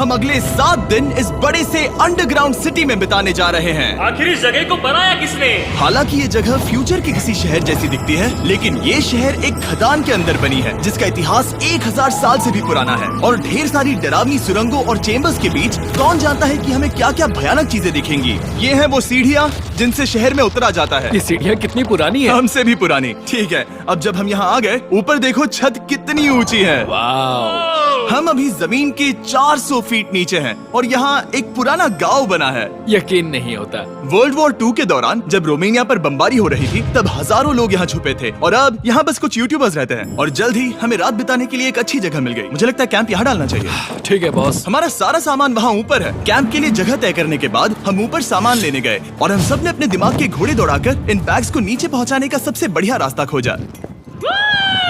हम अगले 7 दिन इस बड़े से अंडरग्राउंड सिटी में बिताने जा रहे हैं। आखिर इस जगह को बनाया किसने? हालांकि ये जगह फ्यूचर के किसी शहर जैसी दिखती है, लेकिन ये शहर एक खदान के अंदर बनी है जिसका इतिहास 1000 साल से भी पुराना है। और ढेर सारी डरावनी सुरंगों और चेम्बर्स के बीच कौन जानता है कि हमें क्या क्या भयानक चीजें दिखेंगी। ये है वो सीढ़ियाँ जिनसे शहर में उतरा जाता है। ये सीढ़ियाँ कितनी पुरानी है? हमसे भी पुरानी। ठीक है, अब जब हम यहाँ आ गए, ऊपर देखो छत कितनी ऊंची है। वाव! हम अभी जमीन के 400 फीट नीचे हैं और यहाँ एक पुराना गांव बना है। यकीन नहीं होता। वर्ल्ड वॉर 2 के दौरान जब रोमानिया पर बमबारी हो रही थी, तब हजारों लोग यहाँ छुपे थे और अब यहाँ बस कुछ यूट्यूबर्स रहते हैं। और जल्द ही हमें रात बिताने के लिए एक अच्छी जगह मिल गई। मुझे लगता है कैंप यहाँ डालना चाहिए। ठीक है बॉस। हमारा सारा सामान वहाँ ऊपर है। कैंप के लिए जगह तय करने के बाद हम ऊपर सामान लेने गए और हम सब ने अपने दिमाग के घोड़े दौड़ाकर इन बैग्स को नीचे पहुँचाने का सबसे बढ़िया रास्ता खोजा।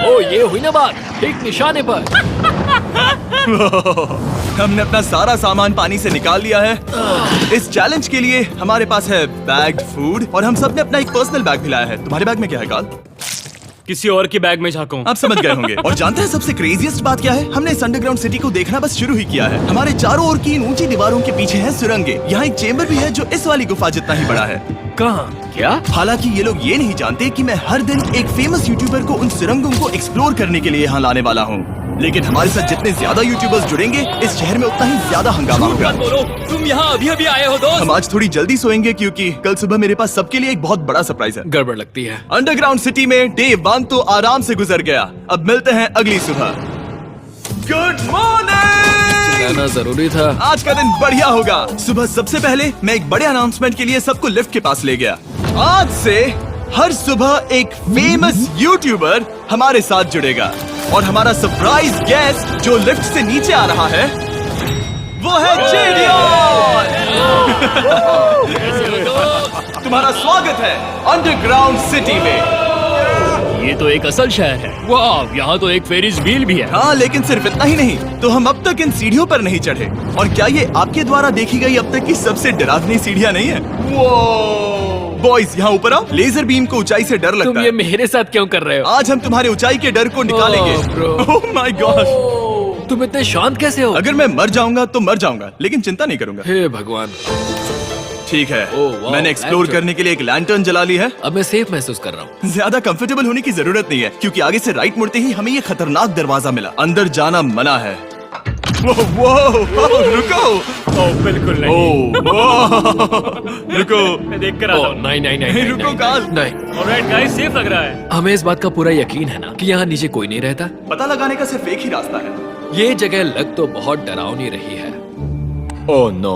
ओ, ये हुई ना बात, ठीक निशाने पर। हमने अपना सारा सामान पानी से निकाल लिया है। इस चैलेंज के लिए हमारे पास है बैग्ड फूड और हम सब ने अपना एक पर्सनल बैग भी लाया है। तुम्हारे बैग में क्या है काल? किसी और की बैग में झांकूं। आप समझ गए होंगे। और जानते हैं सबसे क्रेजीएस्ट बात क्या है? हमने इस अंडरग्राउंड सिटी को देखना बस शुरू ही किया है। हमारे चारों ओर की इन ऊंची दीवारों के पीछे है सुरंगे। यहाँ एक चेम्बर भी है जो इस वाली गुफा जितना ही बड़ा है। कहाँ? क्या? हालांकि ये लोग ये नहीं जानते कि मैं हर दिन एक फेमस यूट्यूबर को उन सुरंगों को एक्सप्लोर करने के लिए यहाँ लाने वाला हूँ। लेकिन हमारे साथ जितने ज्यादा यूट्यूबर्स जुड़ेंगे, इस शहर में उतना ही ज्यादा हंगामा होगा। तुम यहाँ अभी अभी आए हो दोस्त। हम आज थोड़ी जल्दी सोएंगे क्योंकि कल सुबह मेरे पास सबके लिए एक बहुत बड़ा सरप्राइज है। गड़बड़ लगती है। अंडरग्राउंड सिटी में डे 1 तो आराम से गुजर गया। अब मिलते हैं अगली सुबह। Good morning. जाना जरूरी था। आज का दिन बढ़िया होगा। सुबह सबसे पहले मैं एक बड़े अनाउंसमेंट के लिए सबको लिफ्ट के पास ले गया। आज से हर सुबह एक फेमस यूट्यूबर हमारे साथ जुड़ेगा और हमारा सरप्राइज गेस्ट जो लिफ्ट से नीचे आ रहा है वो है जेडियन। तुम्हारा स्वागत है अंडरग्राउंड सिटी में। ये तो एक असल शहर है। वाह, यहाँ तो एक फेरिस व्हील भी है। हाँ, लेकिन सिर्फ इतना ही नहीं, तो हम अब तक इन सीढ़ियों पर नहीं चढ़े। और क्या ये आपके द्वारा देखी गई अब तक की सबसे डरावनी सीढ़ियाँ नहीं है? बॉयज यहाँ ऊपर आओ। लेजर बीम को ऊंचाई से डर लगता है। तुम ये मेरे साथ क्यों कर रहे हो? आज हम तुम्हारे ऊंचाई के डर को निकालेंगे। ओह माय गॉड, तुम इतने शांत कैसे हो? अगर मैं मर जाऊंगा तो मर जाऊंगा, लेकिन चिंता नहीं करूंगा। हे भगवान। ठीक है, वाह, मैंने एक्सप्लोर लैंटर्न। करने के लिए एक लैंटर्न जला ली है। अब मैं सेफ महसूस कर रहा हूँ। ज्यादा कंफर्टेबल होने की जरूरत नहीं है क्योंकि आगे से राइट मुड़ते ही हमें ये खतरनाक दरवाजा मिला। अंदर जाना मना है। रुको। बिल्कुल नहीं। रुको। मैं देख कर आता हूँ। नहीं, रुको काल। नहीं। ऑलराइट गाइस, सेफ लग रहा है। हमें इस बात का पूरा यकीन है ना कि यहाँ नीचे कोई नहीं रहता। पता लगाने का सिर्फ एक ही रास्ता है। ये जगह लग तो बहुत डरावनी रही है। Oh no.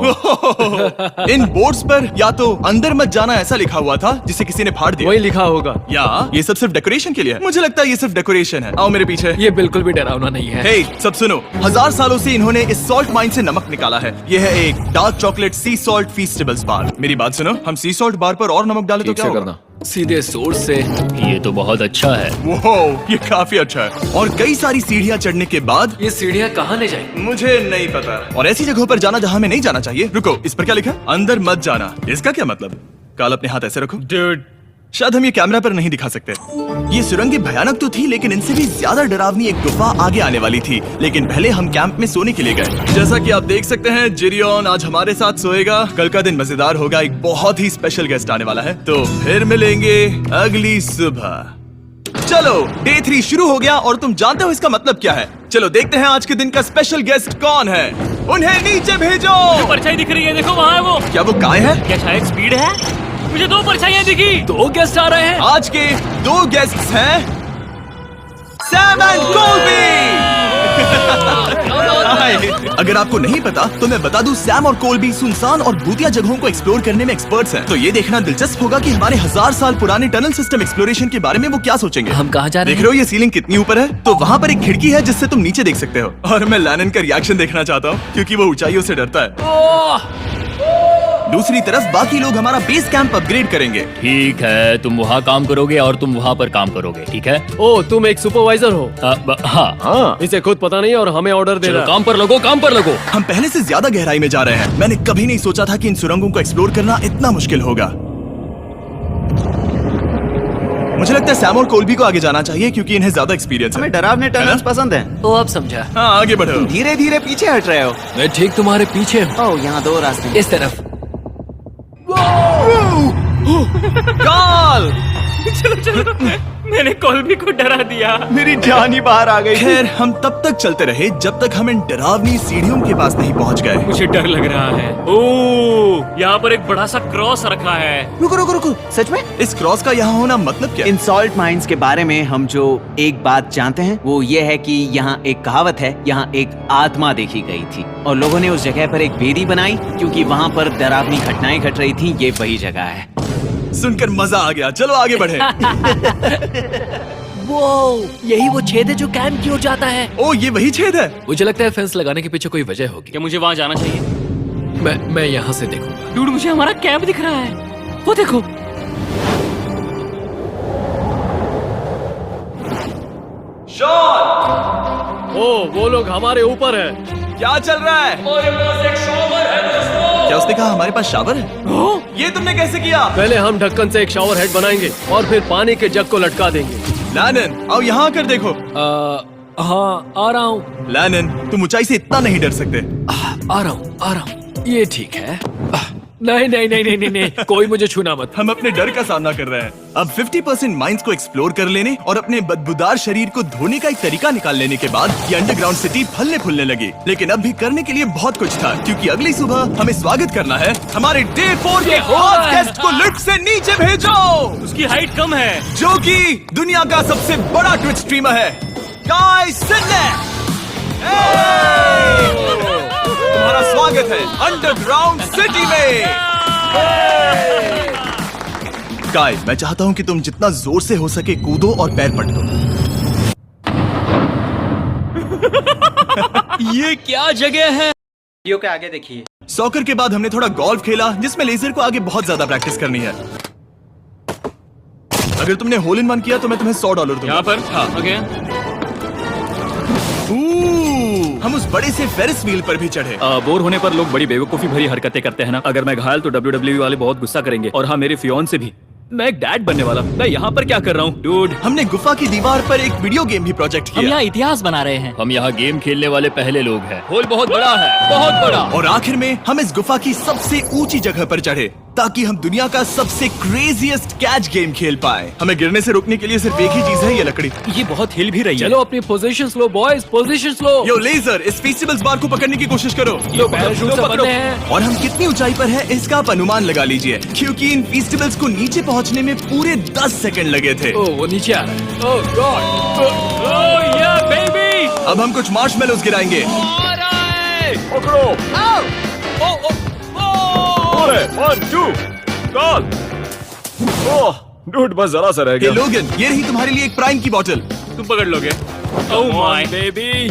इन बोर्ड्स पर या तो अंदर मत जाना ऐसा लिखा हुआ था जिसे किसी ने फाड़ दिया। वही लिखा होगा। या ये सब सिर्फ डेकोरेशन के लिए है। मुझे लगता है ये सिर्फ डेकोरेशन है। आओ मेरे पीछे। ये बिल्कुल भी डरावना नहीं है। हे, सब सुनो। 1000 सालों से इन्होंने इस सॉल्ट माइन से नमक निकाला है। ये है एक डार्क चॉकलेट सी सॉल्ट फीस्टेबल्स बार। मेरी बात सुनो, हम सी सॉल्ट बार पर और नमक डाले तो ठीक क्या से होगा? करना। सीधे सोर्स से। ये तो बहुत अच्छा है। वो ये काफी अच्छा है। और कई सारी सीढ़ियाँ चढ़ने के बाद ये सीढ़ियाँ कहाँ ले जाएंगी? मुझे नहीं पता। और ऐसी जगहों पर जाना जहाँ हमें नहीं जाना चाहिए। रुको, इस पर क्या लिखा है? अंदर मत जाना। इसका क्या मतलब? काल अपने हाथ ऐसे रखो। Dude, शायद हम ये कैमरा पर नहीं दिखा सकते। ये सुरंगें भयानक तो थी, लेकिन इनसे भी ज्यादा डरावनी एक गुफा आगे आने वाली थी। लेकिन पहले हम कैंप में सोने के लिए गए। जैसा कि आप देख सकते हैं, जिरियन आज हमारे साथ सोएगा। कल का दिन मजेदार होगा। एक बहुत ही स्पेशल गेस्ट आने वाला है। तो फिर मिलेंगे अगली सुबह। चलो, डे 3 शुरू हो गया और तुम जानते हो इसका मतलब क्या है? चलो देखते हैं आज के दिन का स्पेशल गेस्ट कौन है। उन्हें नीचे भेजो। परछाई दिख रही है, देखो वहाँ है वो। क्या वो काय है? क्या शायद स्पीड है? मुझे 2 परछाइयाँ दिखी। 2 गेस्ट आ रहे हैं। आज के 2 गेस्ट्स हैं सैम एंड कोल्बी। अगर आपको नहीं पता तो मैं बता दूं, सैम और कोल्बी सुनसान और भूतिया जगहों को एक्सप्लोर करने में एक्सपर्ट्स हैं। तो ये देखना दिलचस्प होगा कि हमारे 1000 साल पुराने टनल सिस्टम एक्सप्लोरेशन के बारे में वो क्या सोचेंगे। हम कहाँ जा रहे देख रहे हो ये सीलिंग कितनी ऊपर है? तो वहाँ पर एक खिड़की है जिससे तुम नीचे देख सकते हो। और मैं लैनन का रिएक्शन देखना चाहता हूँ क्योंकि वो ऊंचाइयों से डरता है। दूसरी तरफ बाकी लोग हमारा बेस कैंप अपग्रेड करेंगे। ठीक है, तुम वहाँ काम करोगे और तुम वहाँ पर काम करोगे, ठीक है? ओ, तुम एक सुपरवाइजर हो? हाँ। इसे खुद पता नहीं और हमें ऑर्डर दे चलो रहा है। काम पर लगो, काम पर लगो। हम पहले से ज्यादा गहराई में जा रहे हैं। मैंने कभी नहीं सोचा था कि इन सुरंगों को एक्सप्लोर करना इतना मुश्किल होगा। मुझे लगता है सैम और कोल्बी को आगे जाना चाहिए क्योंकि इन्हें ज्यादा एक्सपीरियंस है। हमें डरावने टनल्स पसंद हैं। तो अब समझा। हाँ, आगे बढ़ो। धीरे धीरे पीछे हट रहे हो। मैं ठीक तुम्हारे पीछे हूँ। ओह, यहाँ 2 रास्ते हैं। इस तरफ। कॉल! मैंने कोल्बी को डरा दिया। मेरी जान ही बाहर आ गई। खैर, हम तब तक चलते रहे जब तक हम इन डरावनी सीढ़ियों के पास नहीं पहुंच गए। मुझे डर लग रहा है। ओह, यहाँ पर एक बड़ा सा क्रॉस रखा है। रुको रुको रुको, सच में? इस क्रॉस का यहाँ होना मतलब क्या? इन सॉल्ट माइंस के बारे में हम जो एक बात जानते हैं वो ये है कि यहाँ एक कहावत है, यहाँ एक आत्मा देखी गई थी और लोगों ने उस जगह पर एक बेदी बनाई क्योंकि वहाँ पर डरावनी घटनाएं घट रही थी। ये वही जगह है। सुनकर मजा आ गया। चलो आगे बढ़े। वो यही वो छेद है जो कैंप की ओर जाता है। ओ, ये वही छेद है। मुझे लगता है फेंस लगाने के पीछे कोई वजह होगी। क्या मुझे वहाँ जाना चाहिए? मैं यहाँ से देखूंगा। डूड, मुझे हमारा कैंप दिख रहा है। वो देखो। शॉन! ओ, वो लोग हमारे ऊपर है। क्या चल रहा है? क्या उसने कहा हमारे पास शावर है? ये तुमने कैसे किया? पहले हम ढक्कन से एक शावर हेड बनाएंगे और फिर पानी के जग को लटका देंगे। लैनन, आओ यहाँ आकर देखो। हाँ, आ रहा हूँ। लैनन, तुम ऊंचाई से इतना नहीं डर सकते। आ रहा हूँ। ये ठीक है। नहीं नहीं नहीं नहीं नहीं नहीं, कोई मुझे छूना मत। हम अपने डर का सामना कर रहे हैं। अब 50% माइंस को एक्सप्लोर कर लेने और अपने बदबूदार शरीर को धोने का एक तरीका निकाल लेने के बाद ये अंडरग्राउंड सिटी फलने फूलने लगी। लेकिन अब भी करने के लिए बहुत कुछ था क्योंकि अगली सुबह हमें स्वागत करना है। हमारे डे 4 के फर्स्ट गेस्ट को लिफ्ट से नीचे भेजो। उसकी हाइट कम है। जो कि दुनिया का सबसे बड़ा ट्विच स्ट्रीमर है, गाय सिडनेक। तुम्हारा स्वागत है अंडरग्राउंड सिटी में। गाय, मैं चाहता हूँ कि तुम जितना जोर से हो सके कूदो और पैर पटको। ये क्या जगह है? वीडियो के आगे देखिए। सॉकर के बाद हमने थोड़ा गोल्फ खेला जिसमें लेजर को आगे बहुत ज्यादा प्रैक्टिस करनी है। अगर तुमने होल इन वन किया तो मैं तुम्हें $100 दूंगा। यहाँ पर? हाँ। ओके। हम उस बड़े से फेरिस व्हील पर भी चढ़े। बोर होने पर लोग बड़ी बेवकूफी भरी हरकतें करते हैं ना। अगर मैं घायल तो WWE वाले बहुत गुस्सा करेंगे और हाँ, मेरे फियोन्से भी। मैं एक डैड बनने वाला। मैं यहाँ पर क्या कर रहा हूँ डूड? हमने गुफा की दीवार पर एक वीडियो गेम भी प्रोजेक्ट हम किया यहाँ इतिहास बना रहे हैं। हम यहाँ गेम खेलने वाले पहले लोग हैं। होल बहुत बड़ा है, बहुत बड़ा। और आखिर में हम इस गुफा की सबसे ऊंची जगह पर चढ़े ताकि हम दुनिया का सबसे क्रेजीएस्ट कैच गेम खेल पाए। हमें गिरने से रोकने के लिए सिर्फ एक ही चीज है, ये लकड़ी। ये बहुत हिल भी रही है। चलो अपनी पोजीशन लो बॉयज, पोजीशन लो। यो लेजर, इस फेस्टिवल्स बार को पकड़ने की कोशिश करो। ये पैराशूट से बंधे हैं। और हम कितनी ऊंचाई पर हैं इसका आप अनुमान लगा लीजिए क्योंकि इन फेस्टिवल्स को नीचे पहुंचने में पूरे 10 सेकंड लगे थे। ओ, वो नीचे आ रहा है। ओह गॉड। ओह या बेबी। अब हम कुछ मार्शमेलोस गिराएंगे। डूड, बस जरा सा रह हे लोगन, ये रही तुम्हारे लिए एक प्राइम की बोतल। तुम पकड़ लोगे? Oh my baby.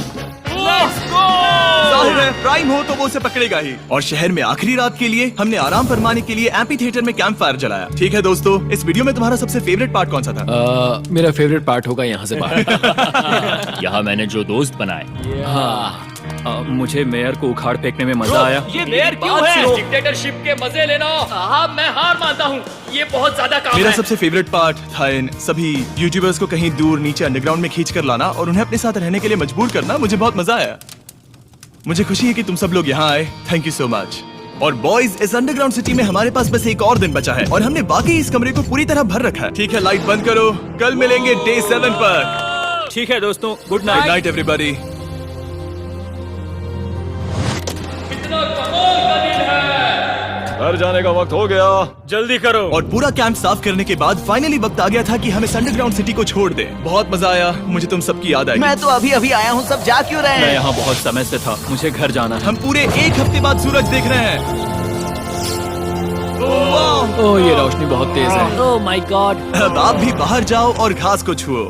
जाहिर है प्राइम हो तो वो उसे पकड़ेगा ही। और शहर में आखिरी रात के लिए हमने आराम फरमाने के लिए एम्पी थिएटर में कैंप फायर जलाया। ठीक है दोस्तों, इस वीडियो में तुम्हारा सबसे फेवरेट पार्ट कौन सा था? मेरा फेवरेट पार्ट होगा यहाँ से बाहर। यहाँ मैंने जो दोस्त बनाए। हाँ, मुझे मेयर को उखाड़ फेंकने में मजा आया। ये मेयर क्यों है? डिक्टेटरशिप के मजे लेना। हाँ, मैं हार मानता हूँ। ये बहुत ज्यादा काम मेरा है। सबसे फेवरेट पार्ट था इन सभी यूट्यूबर्स को कहीं दूर नीचे अंडरग्राउंड में खींच कर लाना और उन्हें अपने साथ रहने के लिए मजबूर करना। मुझे बहुत मजा आया। मुझे खुशी है कि तुम सब लोग यहाँ आए। Thank you so much. और बॉयज, इस अंडरग्राउंड सिटी में हमारे पास बस एक और दिन बचा है और हमने बाकी इस कमरे को पूरी तरह भर रखा है। ठीक है, लाइट बंद करो। कल मिलेंगे डे 7 पर। ठीक है दोस्तों, good good night. Night everybody. घर जाने का वक्त हो गया। जल्दी करो। और पूरा कैंप साफ करने के बाद फाइनली वक्त आ गया था कि हम इस अंडरग्राउंड सिटी को छोड़ दें। बहुत मजा आया। मुझे तुम सबकी याद आई। मैं तो अभी अभी आया हूँ, सब जा क्यों रहे मैं हैं? यहाँ बहुत समय से था, मुझे घर जाना है। हम पूरे एक हफ्ते बाद सूरज देख रहे हैं। ओह ये रोशनी बहुत तेज है। Oh my God. अब आप भी बाहर जाओ और घास को छुओ।